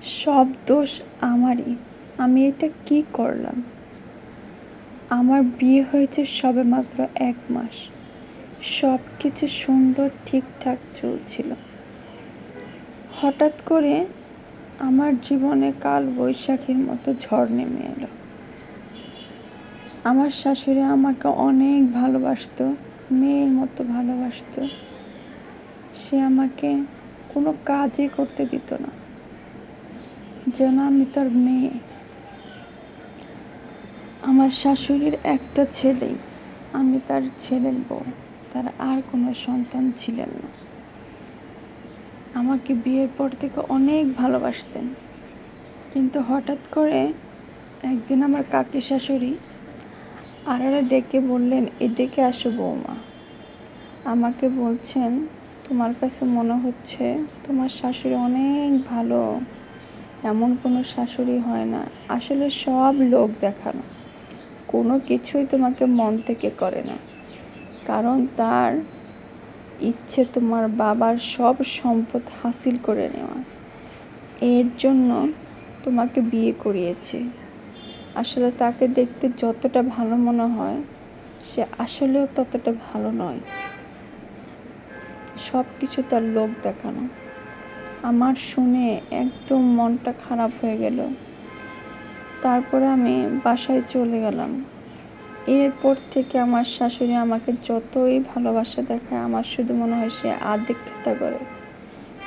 সব দোষ আমারই। আমি এটা কি করলাম? আমার বিয়ে হয়েছে সবেমাত্র ১ মাস। সব কিছু সুন্দর ঠিকঠাক চলছিল। হঠাৎ করে আমার জীবনে কাল বৈশাখীর মতো ঝড় নেমে এলো। আমার শাশুড়ি আমাকে অনেক ভালোবাসতো, মেয়ের মতো ভালোবাসতো। সে আমাকে কোনো কাজই করতে দিত না, যেন আমি তার মেয়ে। আমার শাশুড়ির একটা ছেলেই, আমি তার ছেলের বউ। তার আর কোনো সন্তান ছিলেন না। আমাকে বিয়ের পর থেকে অনেক ভালোবাসতেন, কিন্তু হঠাৎ করে একদিন আমার কাকি শাশুড়ি আড়ালে ডেকে বললেন, এদিকে আসো বৌমা। আমাকে বলছেন, তোমার কাছে মনে হচ্ছে তোমার শাশুড়ি অনেক ভালো, এমন কোনো শাশুড়ি হয় না। আসলে সব লোক দেখানো, কোনো কিছুই তোমাকে মন থেকে করে না, কারণ তার ইচ্ছে তোমার বাবার সব সম্পদ হাসিল করে নেওয়া। এর জন্য তোমাকে বিয়ে করিয়েছে। আসলে তাকে দেখতে যতটা ভালো মনে হয়, সে আসলেও ততটা ভালো নয়। সব কিছু তার লোক দেখানো। আমার শুনে একদম মনটা খারাপ হয়ে গেল। তারপরে আমি বাসায় চলে গেলাম। এরপর থেকে আমার শাশুড়ি আমাকে যতই ভালোবাসা দেখায়, আমার শুধু মনে হয় সে আদিক্ষেতা করে।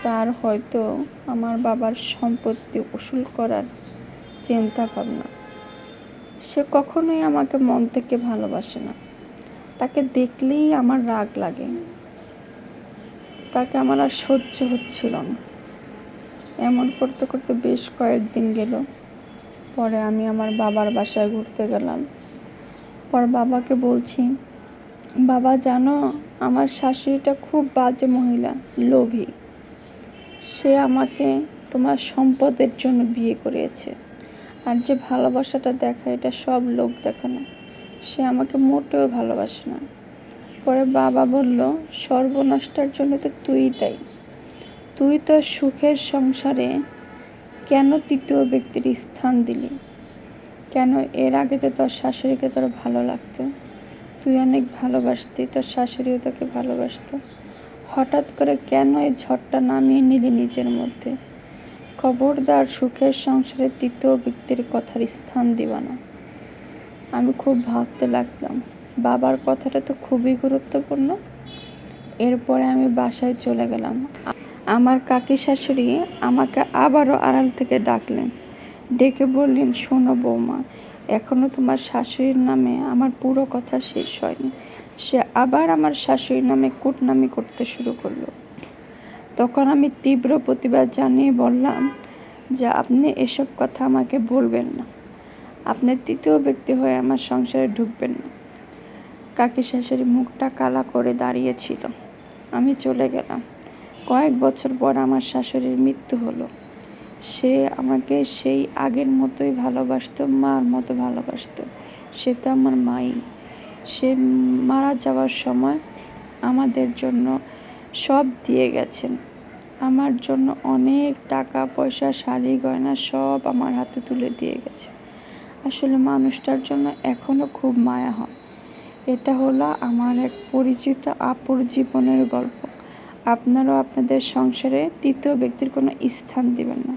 তার হয়তো আমার বাবার সম্পত্তি উসুল করার চিন্তা ভাবনা। সে কখনোই আমাকে মন থেকে ভালোবাসে না। তাকে দেখলেই আমার রাগ লাগে। তাকে আমার আর সহ্য হচ্ছিল না। এমন করতে করতে বেশ কয়েকদিন গেল। পরে আমি আমার বাবার বাসায় ঘুরতে গেলাম। পর বাবাকে বলছি, বাবা জানো, আমার শাশুড়িটা খুব বাজে মহিলা, লোভী। সে আমাকে তোমার সম্পদের জন্য বিয়ে করিয়েছে। আর যে ভালোবাসাটা দেখায়, এটা সব লোক দেখানো। সে আমাকে মোটেও ভালোবাসে না। পরে বাবা বলল, সর্বনাশটার জন্য তো তুই দায়ী। তুই তো সুখের সংসারে কেন তৃতীয় ব্যক্তির স্থান দিলি? কেন এর আগে তো তোর শাশুড়িকে তোর ভালো লাগতো, তুই অনেক ভালোবাসতি, তোর শাশুড়িও তোকে ভালোবাসতো। হঠাৎ করে কেন এই ঝড়টা নামিয়ে নিলি নিজের মধ্যে? খবরদার সুখের সংসারে তৃতীয় ব্যক্তির কথার স্থান দিবা না। আমি খুব ভাবতে লাগলাম, বাবার কথাটা তো খুবই গুরুত্বপূর্ণ। এরপরে আমি বাসায় চলে গেলাম। আমার কাকি শাশুড়ি আমাকে আবারও আড়াল থেকে ডাকলেন, ডেকে বললেন, শোনো বৌমা, এখনো তোমার শাশুড়ির নামে আমার পুরো কথা শেষ হয়নি। সে আবার আমার শাশুড়ির নামে কুটনামি করতে শুরু করলো। তখন আমি তীব্র প্রতিবাদ জানিয়ে বললাম যে, আপনি এসব কথা আমাকে বলবেন না। আপনি তৃতীয় ব্যক্তি হয়ে আমার সংসারে ঢুকবেন না। কাকি শাশুড়ি মুখটা কালা করে দাঁড়িয়েছিল। আমি চলে গেলাম। কয়েক বছর পর আমার শাশুড়ির মৃত্যু হলো। সে আমাকে সেই আগের মতোই ভালোবাসতো, মার মতো ভালোবাসতো। সে তো আমার মাই। সে মারা যাওয়ার সময় আমাদের জন্য সব দিয়ে গেছেন। আমার জন্য অনেক টাকা পয়সা, শাড়ি গয়না সব আমার হাতে তুলে দিয়ে গেছে। আসলে মানুষটার জন্য এখনো খুব মায়া হয়। এটা হলো আমার এক পরিচিত আপুর জীবনের গল্প। আপনারাও আপনাদের সংসারে তৃতীয় ব্যক্তির কোনো স্থান দিবেন না।